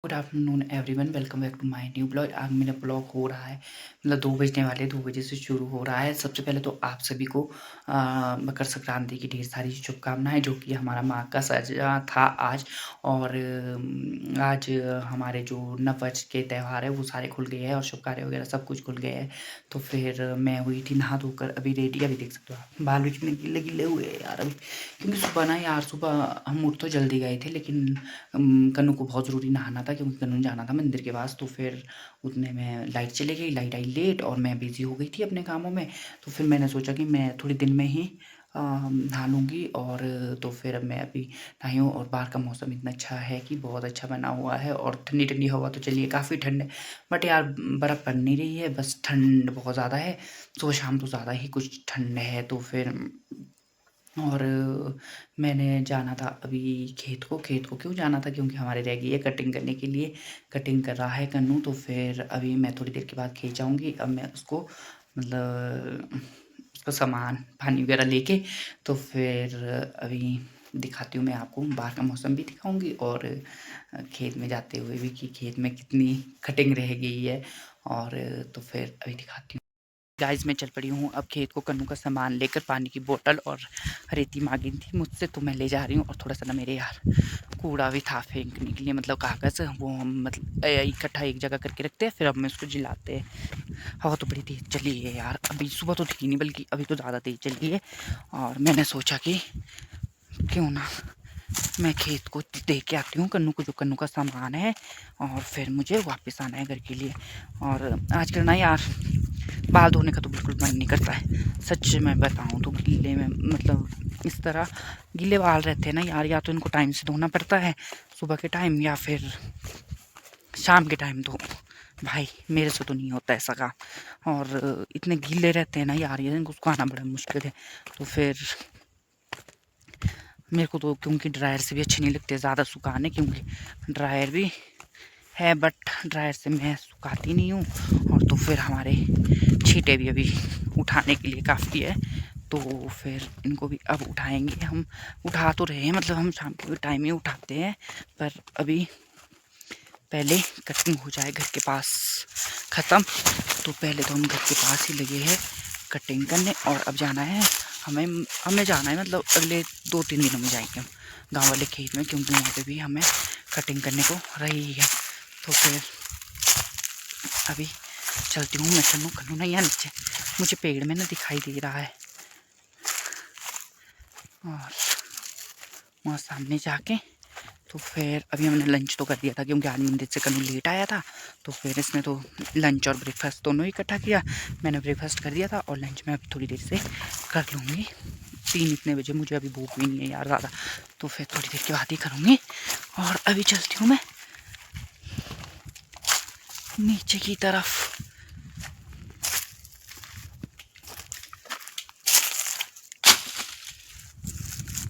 Good afternoon everyone, welcome back to my new blog. आज मेरा blog हो रहा है, मतलब 2 बजने वाले, 2 बजे से शुरू हो रहा है। सबसे पहले तो आप सभी को मकर संक्रांति की ढेर सारी शुभकामनाएं, जो कि हमारा माँ का सजा था आज। और आज हमारे जो नववर्ष के त्यौहार है वो सारे खुल गए हैं और शुभ कार्य वगैरह सब कुछ खुल गया है। तो फिर मैं हुई थी नहा धोकर अभी रेडी। अभी देख सकते हो आप, बाल भी कितने गिले गिले हुए हैं यार अभी, क्योंकि सुबह ना यार, सुबह हम उठ तो जल्दी गए थे, लेकिन कन्नू को बहुत ज़रूरी नहाना था, क्योंकि कन्नू ने जाना था मंदिर के पास। तो फिर उतने में लाइट चली गई, लाइट आई लेट और मैं बिज़ी हो गई थी अपने कामों में। तो फिर मैंने सोचा कि मैं थोड़ी दिन में ही नहा लूँगी। और तो फिर अब मैं अभी नहाई हूँ और बाहर का मौसम इतना अच्छा है कि बहुत अच्छा बना हुआ है। और ठंडी ठंडी हवा तो चलिए काफ़ी ठंड है, बट यार बर्फ़ पड़ नहीं रही है, बस ठंड बहुत ज़्यादा है। सुबह शाम तो ज़्यादा ही कुछ ठंड है। तो फिर और मैंने जाना था अभी खेत को। खेत को क्यों जाना था, क्योंकि हमारे रह गई है कटिंग करने के लिए। कटिंग कर रहा है कन्नू। तो फिर अभी मैं थोड़ी देर के बाद खेत जाऊँगी। अब मैं उसको मतलब उसका सामान पानी वगैरह लेके, तो फिर अभी दिखाती हूँ मैं आपको। बाहर का मौसम भी दिखाऊँगी और खेत में जाते हुए भी कि खेत में कितनी कटिंग रह गई है। और तो फिर अभी दिखाती हूँ। गाइस, मैं चल पड़ी हूँ अब खेत को। कन्नू का सामान लेकर, पानी की बोतल और रेती मांगी थी मुझसे, तो मैं ले जा रही हूँ। और थोड़ा सा ना मेरे यार कूड़ा भी था फेंकने के लिए, मतलब कागज़, वो हम मतलब इकट्ठा एक जगह करके रखते हैं, फिर अब मैं उसको जलाते हैं। हवा तो बड़ी तेज़ चली है यार, अभी सुबह तो थी नहीं, बल्कि अभी तो ज़्यादा तेज़ चली है। और मैंने सोचा कि क्यों ना मैं खेत को दे के आती हूँ कन्नू को, जो कन्नू का सामान है, और फिर मुझे वापस आना है घर के लिए। और आजकल ना यार बाल धोने का तो बिल्कुल मन नहीं करता है, सच में बताऊँ तो। गीले में मतलब इस तरह गीले बाल रहते हैं ना यार, या तो इनको टाइम से धोना पड़ता है सुबह के टाइम, या फिर शाम के टाइम। तो भाई मेरे से तो नहीं होता ऐसा काम। और इतने गीले रहते हैं ना यार, ये इनको सुखाना बड़ा मुश्किल है। तो फिर मेरे को तो, क्योंकि ड्रायर से भी अच्छे नहीं लगते ज़्यादा सुखाने, क्योंकि ड्रायर भी है बट ड्रायर से मैं सुखाती नहीं हूँ। और तो फिर हमारे छींटे भी अभी उठाने के लिए काफ़ी है, तो फिर इनको भी अब उठाएंगे हम। उठा तो रहे हैं, मतलब हम शाम के टाइम ही उठाते हैं, पर अभी पहले कटिंग हो जाए घर के पास ख़त्म। तो पहले तो हम घर के पास ही लगे हैं कटिंग करने। और अब जाना है हमें हमें जाना है, मतलब अगले 2-3 दिनों में जाएंगे हम गांव वाले खेत में, क्योंकि वहाँ पे भी हमें कटिंग करने को रही है। तो फिर अभी चलती हूँ मैं। कन्नू नहीं है नीचे, मुझे पेड़ में ना दिखाई दे रहा है। और वहाँ सामने जाके तो फिर अभी हमने लंच तो कर दिया था, क्योंकि आज मंदिर से कन्नू लेट आया था। तो फिर इसने तो लंच और ब्रेकफास्ट दोनों ही इकट्ठा किया। मैंने ब्रेकफास्ट कर दिया था और लंच मैं अभी थोड़ी देर से कर लूँगी। 3 इतने बजे, मुझे अभी भूख भी नहीं है यार ज़्यादा, तो फिर थोड़ी देर के बाद ही करूँगी। और अभी चलती हूँ मैं नीचे की तरफ।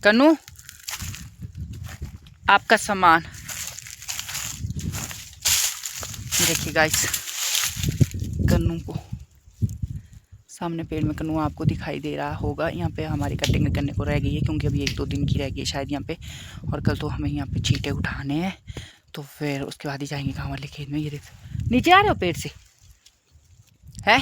कन्नू, आपका सामान देखिए गाइस। कन्नू को सामने पेड़ में, कन्नू आपको दिखाई दे रहा होगा। यहाँ पे हमारी कटिंग करने को रह गई है, क्योंकि अभी 1-2 दिन की रह गई है शायद यहाँ पे। और कल तो हमें यहाँ पे छींटे उठाने हैं, तो फिर उसके बाद ही जाएंगे गाँव वाले खेत में। ये देख, नीचे आ रहे हो पेड़ से? है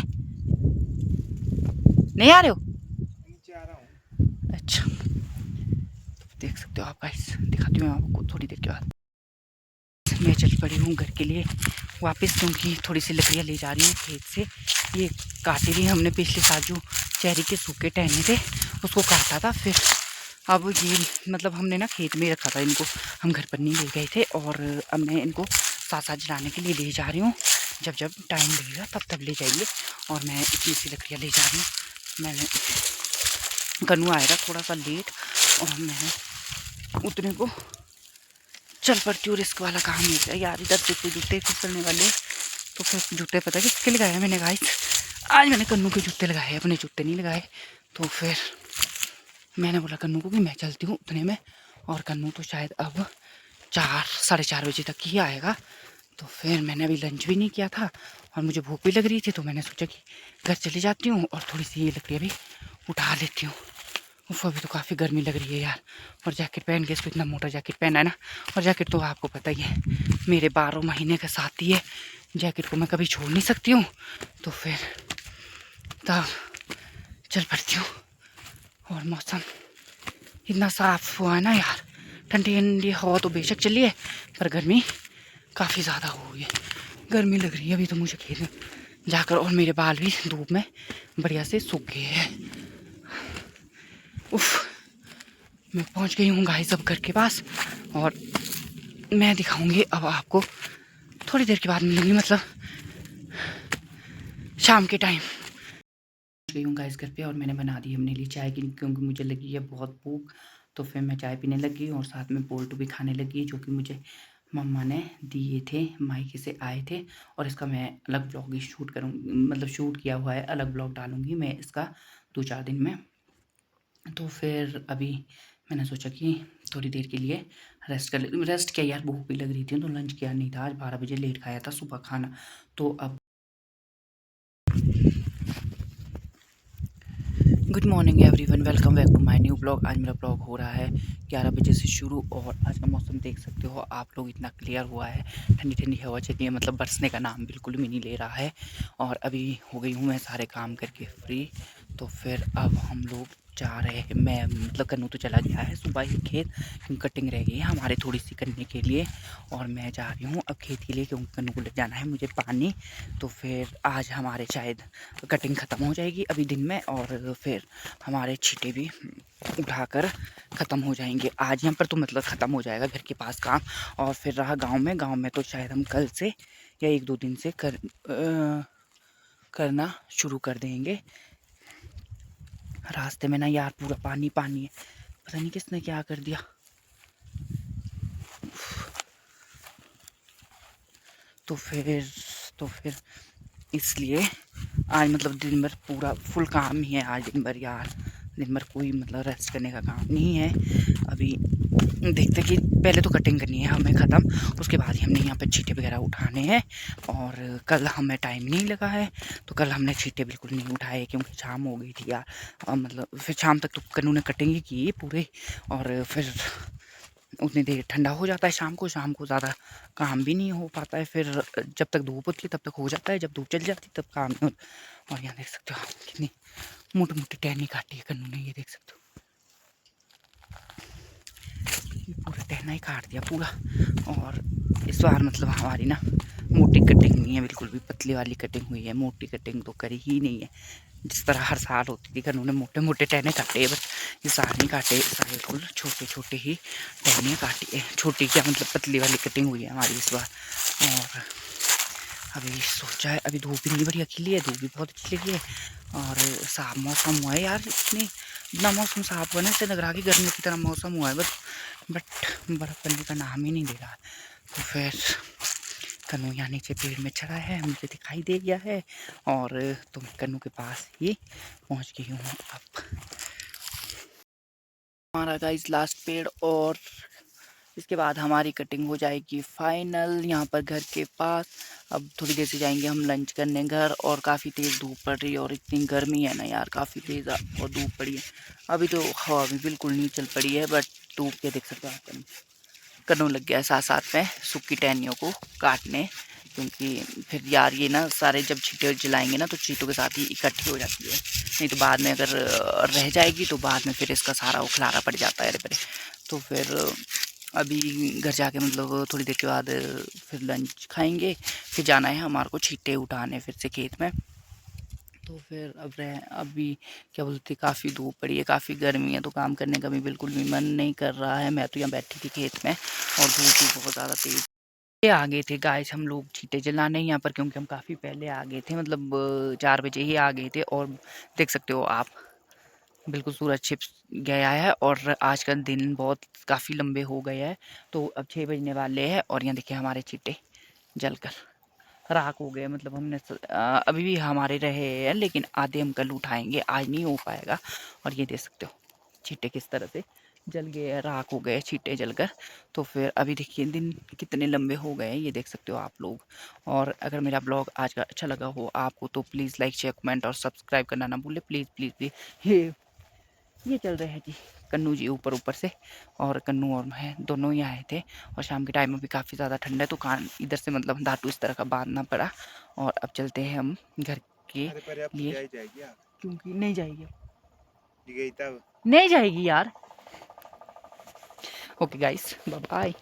नहीं आ रहे हो? नीचे आ रहा हूँ। अच्छा, तो देख सकते हो आप गाइस, दिखाती हूँ आपको थोड़ी देर के बाद। मैं चल पड़ी हूँ घर के लिए वापस, क्योंकि थोड़ी सी लकड़ियाँ ले जा रही हूँ खेत से। ये काटी रही हमने पिछले साल, जो चेरी के सूखे टहने थे उसको काटा था। फिर अब ये मतलब हमने ना खेत में रखा था इनको, हम घर पर नहीं ले गए थे। और अब मैं इनको साथ साथ जलाने के लिए ले जा रही हूँ। जब जब टाइम लगेगा तब तब ले जाइए। और मैं इतनी सी लकड़ियाँ ले जा रही हूँ। मैंने कन्नू आएगा थोड़ा सा लेट, और मैंने उतने को चल पड़ती हूँ। रिस्क वाला काम नहीं है यार, इधर से जूते फिसलने वाले। तो फिर जूते पता है किसके लगाए मैंने गाइस? आज मैंने कन्नू के जूते लगाए, अपने जूते नहीं लगाए। तो फिर मैंने बोला कन्नू को कि मैं चलती हूँ उतने में। और कन्नू तो शायद अब 4-4:30 बजे तक ही आएगा। तो फिर मैंने अभी लंच भी नहीं किया था और मुझे भूख भी लग रही थी, तो मैंने सोचा कि घर चली जाती हूँ और थोड़ी सी ये लकड़ियाँ भी उठा लेती हूँ। उफ, अभी तो काफ़ी गर्मी लग रही है यार। और जैकेट पहन के, इसको इतना मोटा जैकेट पहना है ना। और जैकेट तो आपको पता ही है मेरे 12 महीने का साथी है, जैकेट को मैं कभी छोड़ नहीं सकती हूँ। तो फिर तब चल पड़ती हूँ। और मौसम इतना साफ हुआ है ना यार, ठंडी ठंडी हवा तो बेशक चली है, पर गर्मी काफ़ी ज़्यादा हो गई है। गर्मी लग रही है अभी तो मुझे खेत में जाकर। और मेरे बाल भी धूप में बढ़िया से सूख गए हैं। उफ, मैं पहुंच गई हूँ गाइस अब घर के पास। और मैं दिखाऊंगी अब आपको, थोड़ी देर के बाद मिलूंगी, मतलब शाम के टाइम। पहुंच गई हूँ गाइस घर पे, और मैंने बना दी अपने लिए चाय की, क्योंकि मुझे लगी है बहुत भूख। तो फिर मैं चाय पीने लगी और साथ में पोल्टू भी खाने लगी, जो कि मुझे मम्मा ने दिए थे, मायके से आए थे। और इसका मैं अलग ब्लॉग ही शूट करूँगी, मतलब शूट किया हुआ है, अलग ब्लॉग डालूंगी मैं इसका 2-4 दिन में। तो फिर अभी मैंने सोचा कि थोड़ी देर के लिए रेस्ट कर ले। रेस्ट क्या यार, भूख भी लग रही थी तो लंच किया नहीं था आज, 12 बजे लेट खाया था सुबह खाना। तो अब good morning everyone, welcome back to my new blog. आज मेरा ब्लॉग हो रहा है 11 बजे से शुरू। और आज का मौसम देख सकते हो आप लोग, इतना क्लियर हुआ है, ठंडी ठंडी हवा चल रही है, मतलब बरसने का नाम बिल्कुल भी नहीं ले रहा है। और अभी हो गई हूँ मैं सारे काम करके फ्री। तो फिर अब हम लोग जा रहे हैं, मैं मतलब कन्नू तो चला गया है सुबह ही खेत, क्योंकि कटिंग रह गई है हमारे थोड़ी सी करने के लिए। और मैं जा रही हूँ अब खेत के लिए, क्योंकि कन्नू को ले जाना है मुझे पानी। तो फिर आज हमारे शायद कटिंग ख़त्म हो जाएगी अभी दिन में, और फिर हमारे छींटे भी उठाकर ख़त्म हो जाएंगे आज यहाँ पर। तो मतलब ख़त्म हो जाएगा घर के पास काम। और फिर रहा गांव में तो शायद हम कल से या 1-2 दिन से करना शुरू कर देंगे। रास्ते में ना यार पूरा पानी पानी है, पता नहीं किसने क्या कर दिया। तो फिर तो फिर इसलिए आज मतलब दिन भर पूरा फुल काम ही है आज दिन भर यार। दिन भर कोई मतलब रेस्ट करने का काम नहीं है। अभी देखते कि पहले तो कटिंग करनी है हमें ख़त्म, उसके बाद ही हमने यहाँ पे छींटे वगैरह उठाने हैं। और कल हमें टाइम नहीं लगा है, तो कल हमने छींटे बिल्कुल नहीं उठाए, क्योंकि शाम हो गई थी यार। मतलब फिर शाम तक तो कन्नू ने कटिंग ही की पूरे। और फिर उतनी देर ठंडा हो जाता है शाम को ज़्यादा काम भी नहीं हो पाता है। फिर जब तक धूप होती है तब तक हो जाता है, जब धूप चल जाती है तब काम नहीं होता। और यहाँ देख सकते हो आप कितनी मोटी मोटी टहनी काटी है कन्नू ने, ये देख सकते हो, ये पूरा टहना ही काट दिया पूरा। और इस बार मतलब हमारी ना मोटी कटिंग नहीं है, बिल्कुल भी पतली वाली कटिंग हुई है, मोटी कटिंग तो करी ही नहीं है। जिस तरह हर साल होती थी, कन्नू ने मोटे मोटे टहने काटे हैं, बस इस साल नहीं काटे, इस साल बिल्कुल छोटे छोटे ही टहनियाँ काटी है। छोटी क्या मतलब पतली वाली कटिंग हुई है हमारी इस बार। और अभी सोचा है, अभी धूप भी नहीं बढ़िया खिली है, धूप भी बहुत अच्छी लगी है। और साफ मौसम हुआ है यार, इतना मौसम साफ हुआ है ना, इससे लग रहा है कि गर्मी की तरह मौसम हुआ है, बट बर्फ़ पड़ने का नाम ही नहीं ले रहा। तो फिर कन्नू यहाँ नीचे पेड़ में चढ़ा है, मुझे दिखाई दे गया है। और तो मैं कन्नू के पास ही पहुँच गई हूँ अब। हमारा गाइस लास्ट पेड़, और इसके बाद हमारी कटिंग हो जाएगी फाइनल यहाँ पर घर के पास। अब थोड़ी देर से जाएंगे हम लंच करने घर। और काफ़ी तेज़ धूप पड़ रही है, और इतनी गर्मी है ना यार, काफ़ी तेज़ और धूप पड़ी है। अभी तो हवा भी बिल्कुल नहीं चल पड़ी है, बट धूप के देख सकते हो आप, कन्नू लग गया है साथ साथ में सूखी टहनियों को काटने। क्योंकि फिर यार ये ना सारे जब चींटे जलाएंगे ना, तो चींटों के साथ ही इकट्ठी हो जाती है, नहीं तो बाद में अगर रह जाएगी तो बाद में फिर इसका सारा उखलारा पड़ जाता है अरे परे। तो फिर अभी घर जाके मतलब थोड़ी देर के बाद फिर लंच खाएंगे, फिर जाना है हमारे को छींटे उठाने फिर से खेत में। तो फिर अभी क्या बोलते, काफ़ी धूप पड़ी है, काफ़ी गर्मी है, तो काम करने का भी बिल्कुल भी मन नहीं कर रहा है। मैं तो यहाँ बैठी थी खेत में, और धूप भी बहुत ज़्यादा तेज़। ये आ गए थे गाइस हम लोग छींटे जलाने यहाँ पर, क्योंकि हम काफ़ी पहले आ गए थे, मतलब 4 बजे ही आ गए थे। और देख सकते हो आप बिल्कुल सूरज छिप गया है, और आज का दिन बहुत काफ़ी लंबे हो गए हैं। तो अब 6 बजने वाले हैं, और यहाँ देखिए हमारे छींटे जलकर राख हो गए। मतलब अभी भी हमारे रहे हैं, लेकिन आधे हम कल उठाएंगे, आज नहीं हो पाएगा। और ये देख सकते हो छींटे किस तरह से जल गए, राख हो गए छींटे जलकर। तो फिर अभी देखिए दिन कितने लंबे हो गए हैं, ये देख सकते हो आप लोग। और अगर मेरा ब्लॉग आज का अच्छा लगा हो आपको, तो प्लीज़ लाइक शेयर कमेंट और सब्सक्राइब करना ना भूलें, प्लीज़ प्लीज़ प्लीज़। ये ये चल रहे हैं जी कन्नू जी ऊपर ऊपर से, और कन्नू और मैं दोनों ही आए थे। और शाम के टाइम में भी काफ़ी ज़्यादा ठंड है तो कान इधर से मतलब धातु इस तरह का बांधना पड़ा। और अब चलते हैं हम घर के लिए, क्योंकि नहीं जाएगी, नहीं जाएगी यार। Okay guys, bye bye.